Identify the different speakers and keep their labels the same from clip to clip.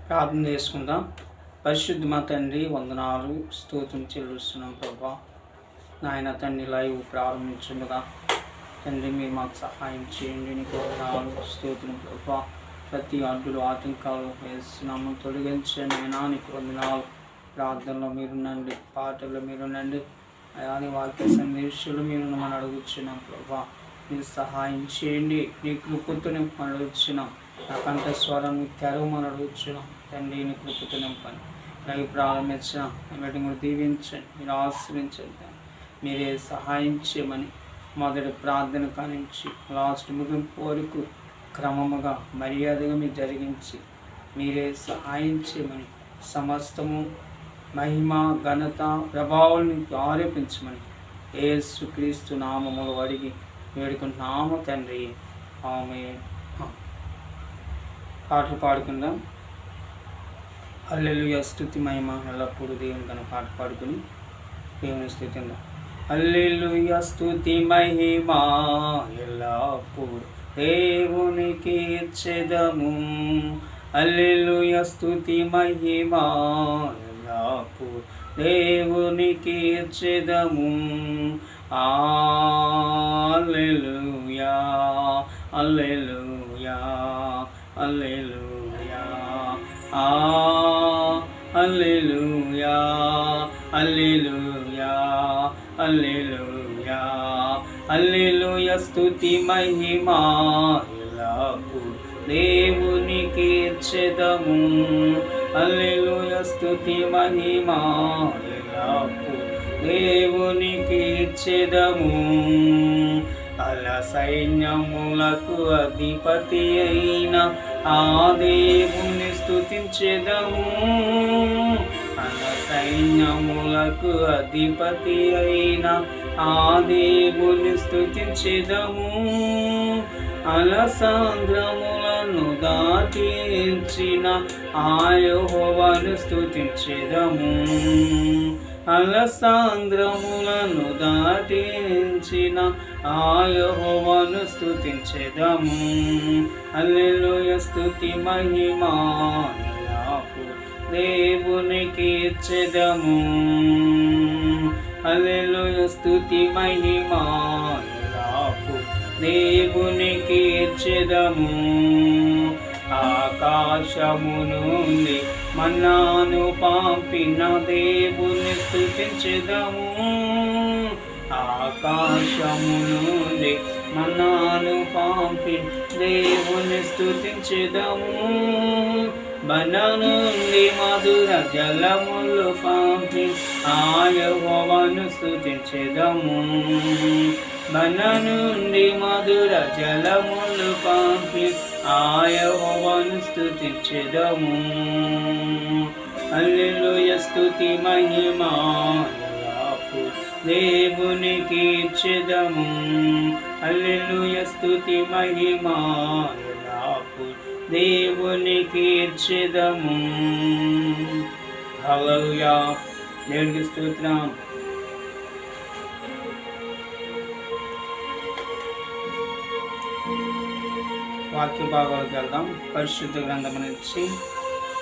Speaker 1: ప్రార్థన చేసుకుందాం. పరిశుద్ధ మా తండ్రి, వందనాలు స్తోత్రం చెల్లిస్తున్నాం ప్రభా. నాయన తండ్రి, లైవ్ ప్రారంభించుండగా తండ్రి మీరు మాకు సహాయం చేయండి. నీకు వందనాలు స్తోత్రం ప్రభా. ప్రతి అడ్డులు ఆటంకాలు వేస్తున్నాము, తొలగించండి. అయినా నీకు వందనాలు. ప్రార్థనలో మీరునండి, పాటల్లో మీరునండి, అయాని వాక్య సందేశాలు మీరు మనం అడుగుతున్నాం ప్రభా. మీరు సహాయం చేయండి. నీ కృపతో మనం అడుగుతున్నాం. నా కంఠస్వరం తెరవమని అడుగుతున్నాం తండ్రి. నీ కృపతో నింపండి. లైవ్ ప్రారంభించిన మీటింగ్ కూడా దీవించండి, మీరు ఆశ్రయించండి. మీరే సహాయం చేయమని మొదటి ప్రార్థన కానించి లాస్ట్ ముగింపు వరకు క్రమముగా మర్యాదగా మీరు జరిగించి మీరే సహాయం చేయమని, సమస్తము మహిమ ఘనత ప్రభావాలను ఆరోపించమని యేసుక్రీస్తు నామములో అడిగి వేడుకుంటున్నాము తండ్రి, ఆమేన్. పాటలు పాడుకుందాం. హల్లెలూయా, స్తుతి మహిమ ఎల్లప్పుడు దేవుని కన్నా పాట పాడుకుని దేవుని స్తుతిందాం. హల్లెలూయా, స్తుతి మహిమ ఎల్లప్పుడు దేవునికి ఇచ్చెదము. హల్లెలూయా, స్తుతి మహిమ ఎల్లప్పుడు దేవునికి ఇచ్చెదము. హల్లెలూయా, హల్లెలూయా, హల్లెలూయా, హల్లెలూయా, హల్లెలూయా, హల్లెలూయా, హల్లెలూయా, స్తుతి మహిమ ఎల్లప్పుడు దేవునికి ఇచ్చెదము. హల్లెలూయా, స్తుతి మహిమ ఎల్లప్పుడు దేవునికి ఇచ్చెదము. అల సైన్యములకు అధిపతి అయిన ఆ దేవుని స్తుతించెదము. అల సైన్యములకు అధిపతి అయిన ఆ దేవుని స్తుతించెదము. అల సాంద్రములను దాటించిన ఆ యెహోవాను స్తుతించెదము. అలసాంద్రములను దాటించిన ఆ యెహోవాను స్తుతించెదము. హల్లెలూయా, స్తుతి మహిమ ఎల్లప్పుడు దేవునికి ఇచ్చెదము. హల్లెలూయా, స్తుతి మహిమ ఎల్లప్పుడు దేవునికి ఇచ్చెదము. ఆకాశము నుండి మన్నాను పంపిన దేవుని స్తుతించెదము. ఆకాశము నుండి మన్నాను పంపిన దేవుని స్తుతించెదము. బన నుండి మధుర జలములు పంపి ఆ యెహోవాను స్తుతించెదము. బన నుండి మధుర జలములు పంపి ఆ యెహోవాను స్తుతించెదము. హల్లెలూయా, స్తుతి మహిమ ఎల్లప్పుడు దేవునికి ఇచ్చెదము. హల్లెలూయా, స్తుతి మహిమ ఎల్లప్పుడు దేవునికి ఇచ్చెదము. హల్లెలూయా, దేవునికి స్తోత్రం. వాక్య భాగాలకు వెళ్దాం. పరిశుద్ధ గ్రంథం నుంచి,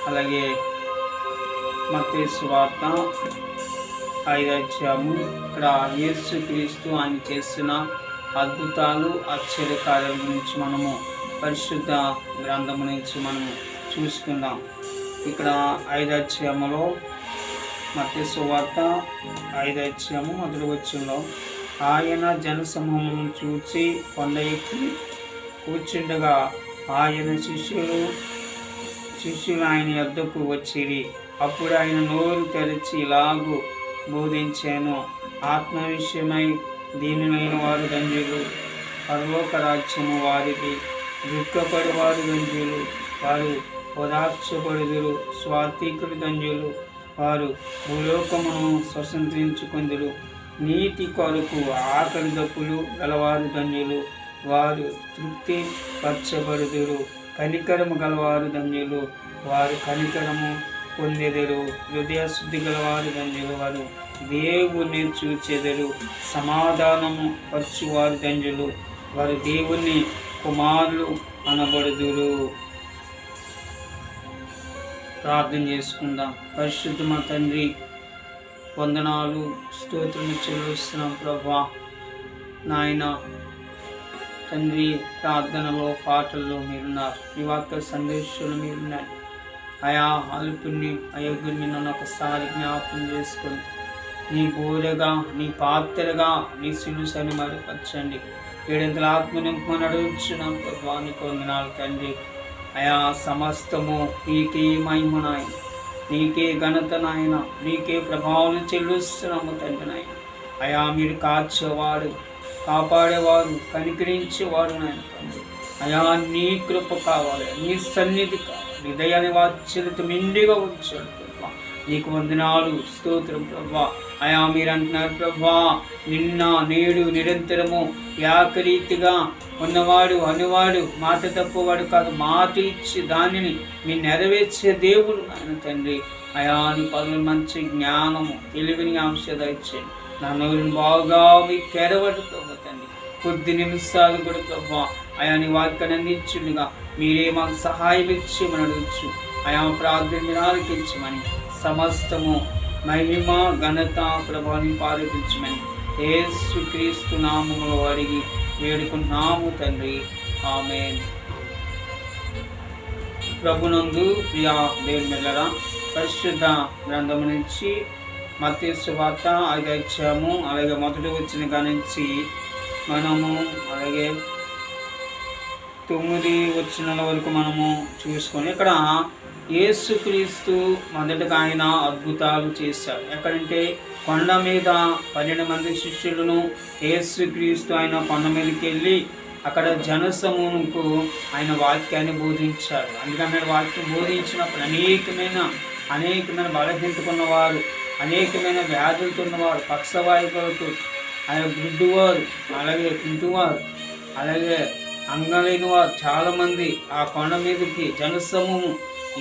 Speaker 1: అలాగే మత్తయి సువార్త 5వ అధ్యాయము. ఇక్కడ యేసుక్రీస్తు ఆయన చేసిన అద్భుతాలు ఆశ్చర్యకార్యాల గురించి మనము పరిశుద్ధ గ్రంథం నుంచి మనము చూసుకుందాం. ఇక్కడ 5వ అధ్యాయములో మత్తయి సువార్త 5వ అధ్యాయము 1వ వచనంలో, ఆయన జనసమూహమును చూసి కొండ ఎక్కి కూర్చుండగా ఆయన శిష్యులు ఆయన యొద్దకు వచ్చిరి. అప్పుడు ఆయన నోరు తెరిచి ఇలాగు బోధించాను, ఆత్మ విషయమై దీనులైన వారు ధన్యులు, పరలోక రాజ్యము వారిది. దుఃఖపడి వారు ధన్యులు, వారు ఓదార్చబడుదురు. స్వార్థికులు ధన్యులు, వారు భూలోకమును స్వతంత్రించుకొందురు. నీతి కొరకు ఆకలి దప్పులు గలవారు ధన్యులు, వారు తృప్తి పరచబడుదురు. కనికరము గలవారు ధన్యులు, వారు కనికరము పొందెదరు. హృదయశుద్ధి గలవారు ధన్యులు, వారు దేవుని చూచెదరు. సమాధానము పరచువారు ధన్యులు, వారు దేవుని కుమారులు అనబడుదురు. ప్రార్థన చేసుకుందాం. పరిశుద్ధ మా తండ్రి, వందనాలు స్తోత్రము చెల్లిస్తున్నాం ప్రభా. నాయన తండ్రి, ప్రార్థనలో పాటల్లో మీరున్నారు, మీ వాక్య సందేశంలో మీరున్నారు. ఆయా అల్పుని అయోగ్యుని నన్ను ఒకసారి జ్ఞాపకం చేసుకొని నీ బోరగా, నీ పాత్రగా, నీ సిలుసని మరిపరచండి. ఏడంతల ఆత్మ నింపమని అడుగుచున్నాం ప్రభా. నీకు వందనాలు తండ్రి. అయా సమస్తము నీకే మహిమ నాయన, నీకే ఘనత నాయన, నీకే ప్రభావం చెల్లిస్తున్నాము తండ్రి నాయన. అయా మీరు కాచేవాడు, కాపాడేవాడు, కనికరించేవాడు నాయన తండ్రి. అయా నీ కృప కావాలి, నీ సన్నిధి కావాలి, నీ దయాని వాత్సల్యత మెండుగా ఉంచాడు ప్రభా. నీకు వందనాలు స్తోత్రం ప్రభా. అయా మీరు అంటున్నారు ప్రభా, నిన్న నేడు నిరంతరము ఏకరీతిగా ఉన్నవాడు అనువాడు, మాట తప్పవాడు కాదు, మాట ఇచ్చి దానిని మీరు నెరవేర్చే దేవుడు నాయన తండ్రి. అయా నీ పనులు మంచి జ్ఞానము, తెలివిని అంశ దయచేయండి. నా నోరుని బాగా మీకు తెరవడు ప్రభా తండ్రి. కొద్ది నిమిషాలు కూడా ప్రభా అయా నీ వాక్యాన్ని అందించుండగా మీరే మాకు సహాయం ఇచ్చేమని అడగచ్చు. అయా ప్రార్థన మీరు ఆలకించమని, సమస్తము మహిమ ఘనత ప్రభావాన్ని పాలించమని యేసుక్రీస్తు నామములో అడిగి వేడుకున్నాము తండ్రి. ఆమేన్. ప్రభునందు ప్రియ దేవుని బిడ్డలారా, పరిశుద్ధ గ్రంథము నుంచి మత్తయి సువార్త 5వ అధ్యాయము అలాగే మొదటి వచనం కానించి మనము అలాగే 9 వచనాల వరకు మనము చూసుకొని, ఇక్కడ యేసుక్రీస్తు మొదటగా ఆయన అద్భుతాలు చేశాడు. ఎక్కడంటే కొండ మీద 12 మంది శిష్యులను యేసుక్రీస్తు ఆయన కొండ మీదకి వెళ్ళి అక్కడ జనసమూహంకు ఆయన వాక్యాన్ని బోధించాడు. అందుకని వాక్యం బోధించినప్పుడు అనేకమైన బలహీనతకున్నవారు, అనేకమైన వ్యాధులతో ఉన్నవారు, పక్షవాయువులతో ఆయన గుడ్డువారు, అలాగే కుంటువారు, అలాగే అంగలేని వారు చాలామంది ఆ కొండ మీదకి జనసమూహం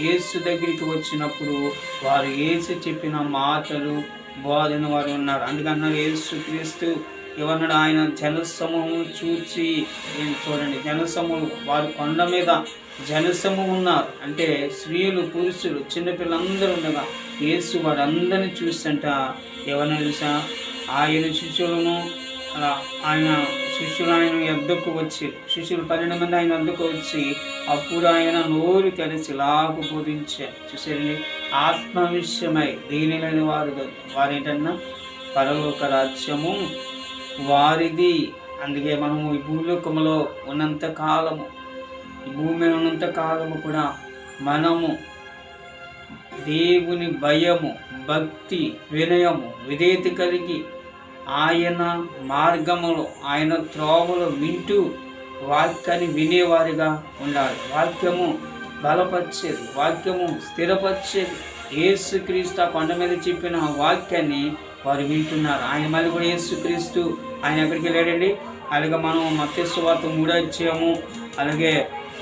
Speaker 1: యేసు దగ్గరికి వచ్చినప్పుడు వారు యేసు చెప్పిన మాటలు బోధన వారు ఉన్నారు. అందుకన్నారు యేసుక్రీస్తు ఎవరన్నాడు, ఆయన జనసమూహం చూచి, చూడండి జనసమూహం, వారు కొండ మీద జనసమూహం ఉన్నారు అంటే స్త్రీలు, పురుషులు, చిన్నపిల్లలందరూ ఉండగా యేసు వారందరినీ చూసంట ఎవరిని తెలుసా, ఆయన శిష్యులను ఆయన యొద్దకు వచ్చి, శిష్యులు 12 మంది ఆయన వద్దకు వచ్చి అప్పుడు ఆయన నోరు తెరిచి లాగు బోధించారు. చూసారండి, ఆత్మ విషయమై దీని లేని వారేంటన్నా పరలోక రాజ్యము వారిది. అందుకే మనము ఈ భూలోకములో ఉన్నంత కాలము, ఈ భూమి మీద ఉన్నంత కాలము కూడా మనము దేవుని భయము, భక్తి, వినయము, విధేయత కలిగి ఆయన మార్గములో, ఆయన త్రోవలో వింటూ వాక్యాన్ని వినేవారిగా ఉండాలి. వాక్యము బలపరిచేది, వాక్యము స్థిరపరిచేది. యేసుక్రీస్తు ఆ కొండ మీద చెప్పిన వాక్యాన్ని వారు వింటున్నారు. ఆయన మళ్ళీ కూడా యేసుక్రీస్తు ఆయన ఎక్కడికి వెళ్ళాడండి, అలాగే మనం మత్తయి సువార్త 3వ అధ్యాయము అలాగే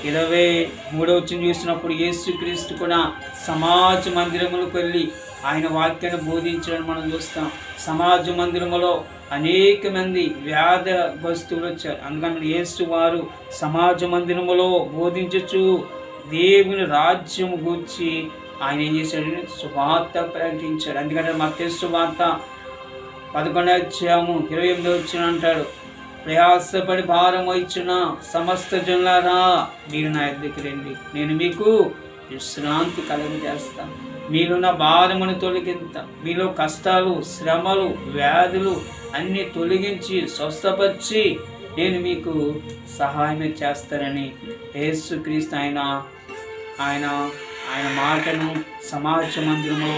Speaker 1: 23వ వచనం చూసినప్పుడు యేసుక్రీస్తు కూడా సమాజ మందిరములకు వెళ్ళి ఆయన వాక్యాన్ని బోధించడం మనం చూస్తాం. సమాజ మందిరములో అనేక మంది వ్యాధగ్రస్తులు వచ్చారు. అందుకని యేసు వారు సమాజ మందిరములో బోధించచ్చు దేవుని రాజ్యము గూర్చి ఆయన ఏం చేశాడు, సువార్త ప్రకటించాడు. అందుకంటే మత్తయి సువార్త 11వ అధ్యాయము 28వ వచనం అంటాడు, ప్రయాసపడి భారం వహించిన సమస్త జనులారా మీరు నా యొద్దకు రండి, నేను మీకు విశ్రాంతి కలుగజేస్తాను. మీలో నా భారమును తొలగిస్తా, మీలో కష్టాలు, శ్రమలు, వ్యాధులు అన్నీ తొలగించి స్వస్థపరిచి నేను మీకు సహాయం చేస్తానని యేసుక్రీస్తు ఆయన మాటను సమాజ మందిరంలో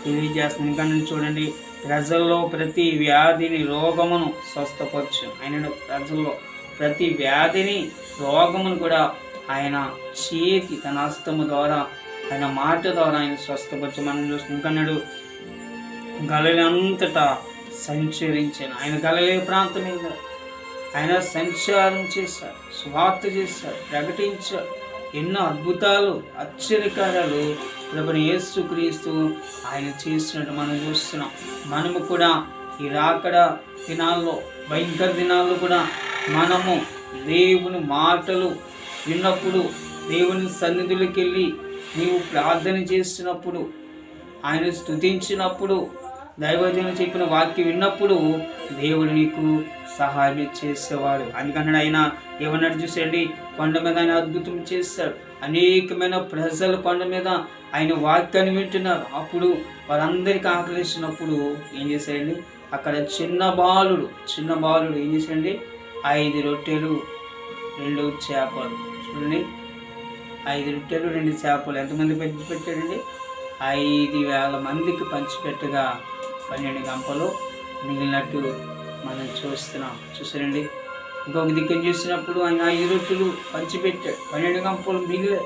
Speaker 1: తెలియజేస్తుంది. ఇంకా చూడండి, ప్రజల్లో ప్రతి వ్యాధిని, రోగమును స్వస్థపరచు. ఆయన ప్రజల్లో ప్రతి వ్యాధిని, రోగమును కూడా ఆయన చేతి, తన హస్తము ద్వారా, ఆయన మాట ద్వారా ఆయన స్వస్థపరచు. మనం చూస్తున్నాడు, గలిలయ అంతటా సంచరించాను. ఆయన గలిలయ ప్రాంతం మీద ఆయన సంచారం చేశారు, సువార్త చేశారు, ప్రకటించారు. ఎన్నో అద్భుతాలు, ఆశ్చర్యకార్యాలు ప్రభువైన యేసుక్రీస్తు ఆయన చేసినట్టు మనం చూస్తున్నాం. మనము కూడా ఈ రాకడ దినాల్లో, భయంకర దినాల్లో కూడా మనము దేవుని మాటలు విన్నప్పుడు, దేవుని సన్నిధిలోకి వెళ్ళి నీవు ప్రార్థన చేసినప్పుడు, ఆయన స్తుతించినప్పుడు, దైవజనులు చెప్పిన వాక్యం విన్నప్పుడు దేవుడు నీకు సహాయం చేసేవాడు. అందుకన్నాడు ఆయన ఏమన్నాడు చూసేయండి, కొండ మీద ఆయన అద్భుతం చేశాడు. అనేకమైన ప్రజలు కొండ మీద ఆయన వాక్యాన్ని వింటున్నారు. అప్పుడు వారందరికీ ఆకలిసినప్పుడు ఏం చేశాడండి, అక్కడ చిన్న బాలుడు ఏం చేశాడండి, 5 రొట్టెలు 2 చేపలు, చూడండి 5 రొట్టెలు 2 చేపలు ఎంతమంది పెట్టాడండి, 5,000 మందికి పంచిపెట్టగా 12 గంపలు మిగిలినట్టు మనం చూసారండి. ఇంకొక దిక్కుని చూసినప్పుడు ఆయన 5 రొట్టెలు పంచిపెట్టాడు, 12 గంపలు మిగిలే.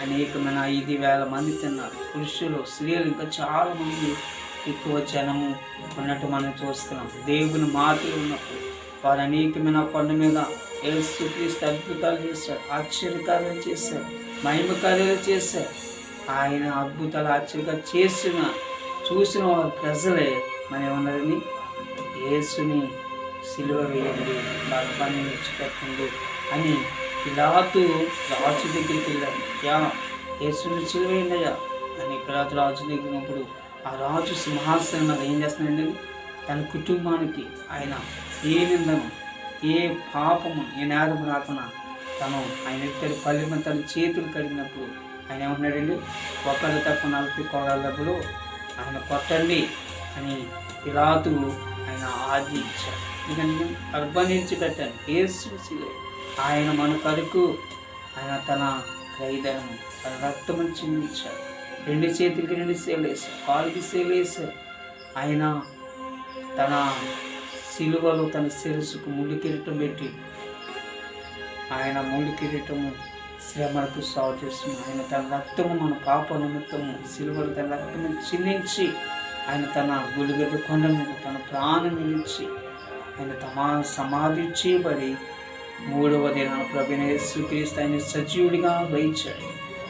Speaker 1: అనేకమైన 5,000 మంది తిన్నారు. పురుషులు, స్త్రీలు, ఇంకా చాలా మంది, ఎక్కువ జనము ఉన్నట్టు మనం చూస్తున్నాం. దేవుని మాటలు ఉన్నప్పుడు వారు అనేకమైన కొండ మీద యేసుక్రీస్తు అద్భుతాలు చేశారు, ఆశ్చర్యకార్యాలు చేశారు, మహిమ కార్యాలు చేశారు. ఆయన అద్భుతాలు ఆశ్చర్యంగా చూసిన వారు ప్రజలే మన ఏమన్నారని, యేసుని సిలువ వేయండి, బర్బాన్ని విడిచిపెట్టండి అని పిలాతు రాజు దగ్గరికి వెళ్ళాడు. యేసుని సిలువ వేయండి అయ్యా అని పిలాతు రాజు దగ్గర ఆ రాజు సింహాసనం మీద ఏం చేస్తున్నాడండి, తన కుటుంబానికి ఆయన ఏ నిందను, ఏ పాపము, ఏ నేరము రాకుండా ఆయన ఇద్దరు పల్లెమ తన చేతులు కడిగినప్పుడు ఆయన ఏమన్నాడండి, ఒకళ్ళు తప్ప 40 కోడళ్ళప్పుడు ఆయన కొట్టండి అని పిలాతు ఆయన ఆజ్ఞ ఇచ్చాడు. ఎందుకంటే అర్పణించి పెట్టాను యేసు సిలువ. ఆయన మన కొరకు ఆయన తన ఖైదను, తన రక్తమును చిందించాడు. 2 చేతులకి 2 సేలేసాడు, కాలుకి సేలేసాడు. ఆయన తన సిలువలో తన శిరస్సుకు ముళ్ళు కిరీటం పెట్టి, ఆయన ముళ్ళు కిరీటము శ్రమలకు సాగు చేస్తున్నాడు. ఆయన తన రక్తము మన పాప నిమిత్తము సిలువలు తన రక్తము చిందించి ఆయన తన గుడిగడ్డ కొండ మీద తన ప్రాణం ఇచ్చి ఆయన సమాధి చేయబడి 3వ దినాన ప్రభువైన యేసుక్రీస్తు ఆయన సజీవుడిగా వేయించాడు.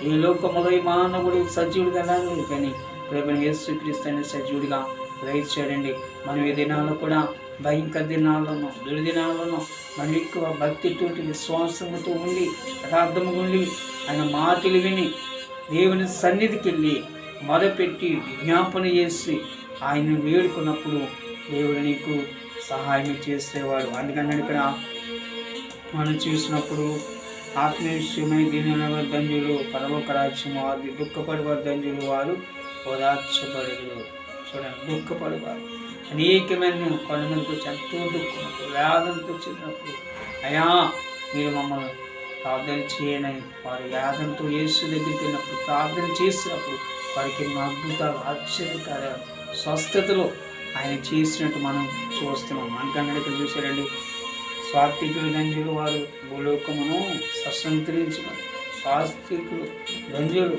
Speaker 1: ఈ లోకములో ఈ మానవుడు సజీవుడిగా రాలేదు, కానీ ప్రభువైన యేసుక్రీస్తు ఆయన సజీవుడిగా వేయించాడండి. మనం ఈ దినాల్లో కూడా భయంకర దినాల్లోనూ దుర్దినాల్లోనూ మనం ఎక్కువ భక్తితోటి విశ్వాసంతో ఉండి యథార్థముగా ఉండి ఆయన మాటలు విని దేవుని సన్నిధికి వెళ్ళి మొదపెట్టి విజ్ఞాపన చేసి ఆయన వేడుకున్నప్పుడు దేవుడు నీకు సహాయం చేసేవాడు. అందుకని ఇక్కడ మనం చూసినప్పుడు ఆత్మీయ విషయమై దీని ధన్యులు పరలోక రాజ్యం వారు, దుఃఖపడేవారు ధన్యులు వారు ఓదార్చబడులు. చూడండి, దుఃఖపడేవారు అనేకమైన కొండ మీదకి వచ్చి ఎంతో దుఃఖం వేదంతో వచ్చినప్పుడు, అయ్యా మీరు మమ్మల్ని ప్రార్థన చేయనని వారు వేదంతో యేసు దగ్గరికి వెళ్ళినప్పుడు ప్రార్థన చేసినప్పుడు వారికి ఎన్నో అద్భుతాలు, ఆశ్చర్యకార్యాలు, స్వస్థతలు ఆయన చేసినట్టు మనం చూస్తున్నాం. అందుకని ఇక్కడ చూసారండి, స్వాత్వికులు ధన్యులు వారు భూలోకమును స్వతంత్రించుకుంటాం. స్వాత్వికులు ధన్యులు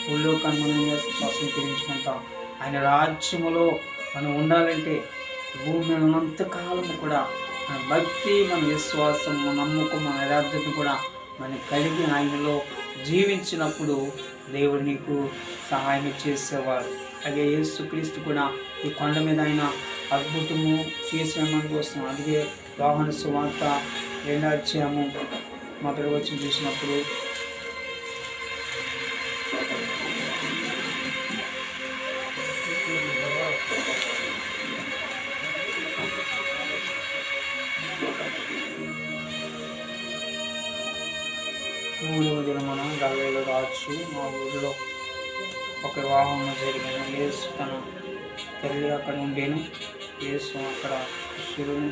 Speaker 1: భూలోకాన్ని మనం స్వతంత్రించుకుంటాం. ఆయన రాజ్యములో మనం ఉండాలంటే భూమి మీద ఉన్నంతకాలము కూడా మన భక్తి, మన విశ్వాసం, మన నమ్మకం, మన యథార్థతను కూడా మనం కలిగి ఆయనలో జీవించినప్పుడు దేవుడు నీకు సహాయం చేసేవాడు. అలాగే యేసుక్రీస్తు కూడా ఈ కొండ మీద ఆయన అద్భుతము చేసిన మనం వస్తున్నాం. అందుకే యోహాను సువార్త 2వ అధ్యాయము 1వ వచనం చూసినప్పుడు మూడవ దినమున గలిలయలో రాజు మా ఊరిలో ఒక వివాహం జరిగిన. యేసు తన తల్లి అక్కడ ఉండేను. యేసు అక్కడ శివుని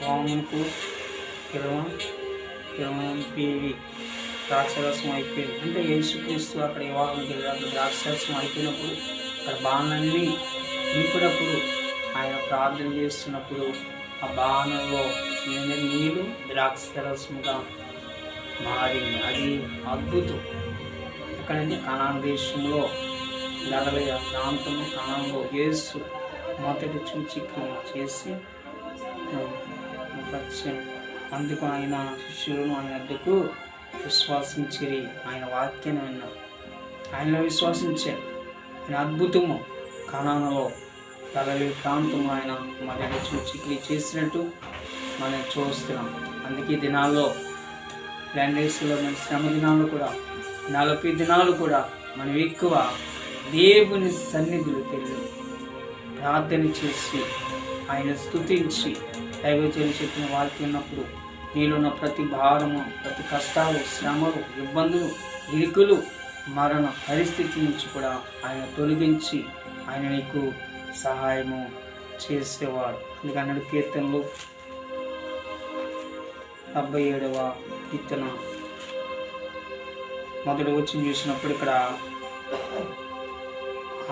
Speaker 1: వామునకు పిలవపీవి ద్రాక్షరసం అయిపోయింది. అంటే యేసుక్రీస్తు అక్కడ వివాహం జరిగిన ద్రాక్షరసం అయిపోయినప్పుడు అక్కడ బాణలన్నీ నింపినప్పుడు ఆయన ప్రార్థన చేస్తున్నప్పుడు ఆ బాణంలో నీళ్ళు ద్రాక్షరసముగా మారింది. అది అద్భుతం. ఎక్కడంటే కనాన్ దేశంలో గలిలయ ప్రాంతంలో కనాన్లో యేసు మొదటి సూచిక చేసి అందుకు ఆయన శిష్యులను ఆయన వద్దకు విశ్వాసించిరి. ఆయన వాక్యాన్ని విన్నారు, ఆయనలో విశ్వాసించారు. ఆయన అద్భుతము కనానులో గలిలయ ప్రాంతంలో ఆయన మొదటి సూచికలు చేసినట్టు మనం చూస్తున్నాం. అందుకే ఈ దినాల్లో 10 డేస్లో మన శ్రమ దినాలు కూడా 40 దినాలు కూడా మనం ఎక్కువ దేవుని సన్నిధిలోకి వెళ్ళి ప్రార్థన చేసి ఆయన స్తుతించి దైవజనులు చెప్పిన వాక్యం ఉన్నప్పుడు నీలో ఉన్న ప్రతి భారము, ప్రతి కష్టాలు, శ్రమలు, ఇబ్బందులు, ఇరుకులు, మరణ పరిస్థితి నుంచి కూడా ఆయన తొలగించి ఆయన నీకు సహాయము చేసేవాడు. అందుకన్నాడు కీర్తనలు 77వ కీర్తన మొదటి వచ్చిన చూసినప్పుడు ఇక్కడ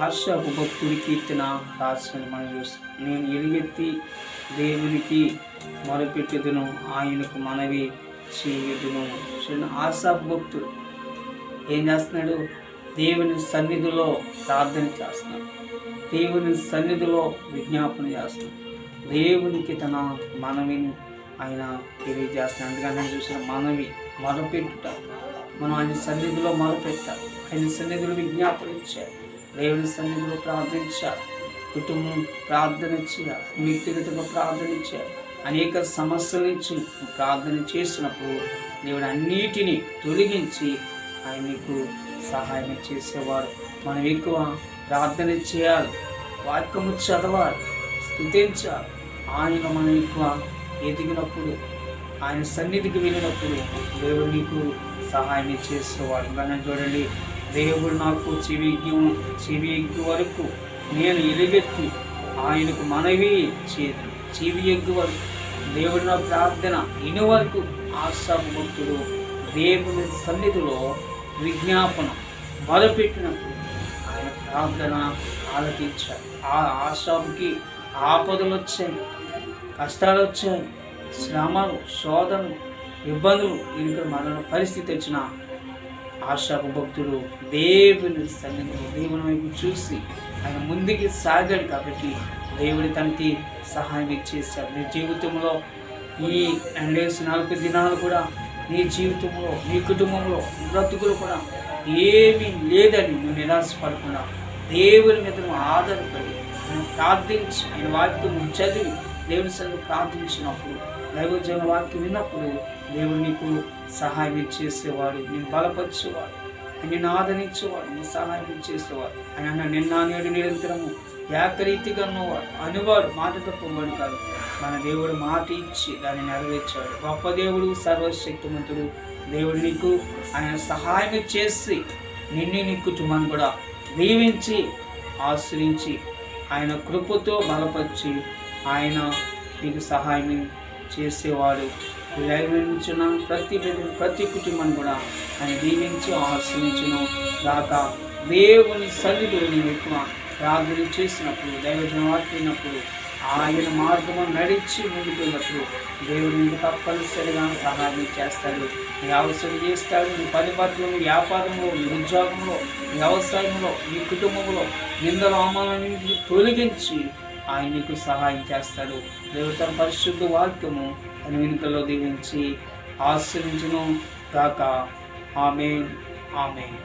Speaker 1: ఆశాపు భక్తుడి కీర్తన రాసిన మనం చూస్తాం. నేను ఎలుగెత్తి దేవునికి మొరపెట్టుదును, ఆయనకు మనవి చేయుదును. ఆశాపు భక్తుడు ఏం చేస్తున్నాడు? దేవుని సన్నిధిలో ప్రార్థన చేస్తున్నాడు, దేవుని సన్నిధిలో విజ్ఞాపన చేస్తున్నాడు, దేవునికి తన మనవిని ఆయన తెలియజేస్తున్నాడు. అందుకని చూసిన మనవి మొరపెట్టుట, మనం ఆయన సన్నిధిలో మొరపెట్టాలి, ఆయన సన్నిధిలో విజ్ఞాపన ఇచ్చారు, దేవుని సన్నిధిలో ప్రార్థించాలి, కుటుంబం ప్రార్థన చేయాలి, వ్యక్తిగతంగా ప్రార్థన చేయాలి. అనేక సమస్యల నుంచి ప్రార్థన చేసినప్పుడు దేవుడు అన్నిటినీ తొలగించి ఆయన మీకు సహాయం చేసేవాడు. మనం ఎక్కువ ప్రార్థన చేయాలి, వాక్యము చదవాలి, స్తుతించాలి. ఆయన మనం ఎక్కువ ఎదిగినప్పుడు, ఆయన సన్నిధికి వెళ్ళినప్పుడు దేవుడు నీకు సహాయం చేసేవాడు. కానీ చూడండి, దేవుడు నాకు చెవి ఎగ్గు వరకు నేను ఎలుగెత్తి ఆయనకు మనవి చేయదు. చెవి ఎగ్గు వరకు దేవుడు నా ప్రార్థన ఇని వరకు ఆశాపు భక్తుడు దేవుని సన్నిధిలో విజ్ఞాపన మొదలుపెట్టినప్పుడు ఆయన ప్రార్థన ఆలకించాడు. ఆ ఆశాపుకి ఆపదలు వచ్చాయి, కష్టాలు వచ్చాయి, శ్రమలు, శోధనలు, ఇబ్బందులు, ఇరుకు మరణ పరిస్థితి వచ్చిన ఆశాపు భక్తుడు దేవుని సన్నిధిలో దేవుని వైపు చూసి ఆయన ముందుకి సాగాడు. కాబట్టి దేవుడి తనకి సహాయం ఇచ్చేశాడు. నీ జీవితంలో ఈ 40 దినాలు కూడా నీ జీవితంలో, నీ కుటుంబంలో, బ్రతుకులు కూడా ఏమీ లేదని నువ్వు నిరాశపడకుండా దేవుని మీద నువ్వు ఆధారపడి ఆయన ప్రార్థించి, ఆయన వాక్యం చదివి దేవుని సన్నిధిలో ప్రార్థించినప్పుడు, దైవజన వాక్యం విన్నప్పుడు దేవుడు నీకు సహాయం చేసేవాడు, నేను బలపరిచేవాడు, నిన్ను ఆదరించేవాడు, నీ సహాయం చేసేవాడు. ఆయన నిన్న నేడు నిరంతరము ఏకరీతిగా ఉన్నవాడు, అనువాడు, మాట తప్పవాడు కాదు. మన దేవుడు మాట ఇచ్చి దాన్ని నెరవేర్చాడు. గొప్ప దేవుడు, సర్వశక్తిమంతుడు దేవుడు నీకు ఆయన సహాయం చేసి నిన్ను నీ కుటుంబాన్ని కూడా దీవించి ఆశ్రయించి ఆయన కృపతో బలపరిచి ఆయన నీకు సహాయం చేసేవాడు. లైవించిన ప్రతి కుటుంబాన్ని కూడా ఆయన దీవించి ఆశ్రయించును గాక. దేవుని సన్నిధిలో నీవు ఎక్కువ ప్రార్థన చేసినప్పుడు, దైవజన వాక్యప్పుడు, ఆయన మార్గము నడిచి ముందుకు వెళ్ళినప్పుడు దేవుడు నీకు తప్పనిసరిగా సహాయం చేస్తాడు. నీ అవసరం చేస్తాడు. నీ పని పట్ల, నీ వ్యాపారంలో, నీ ఉద్యోగంలో, నీ వ్యవసాయంలో, నీ కుటుంబంలో నిందల అవమానాన్ని తొలగించి ఆయన నీకు సహాయం చేస్తాడు. దేవుడు తన పరిశుద్ధ వాక్యము తన వెనుకల్లో దీవించి ఆశీర్వదించును గాక. ఆమేన్, ఆమేన్.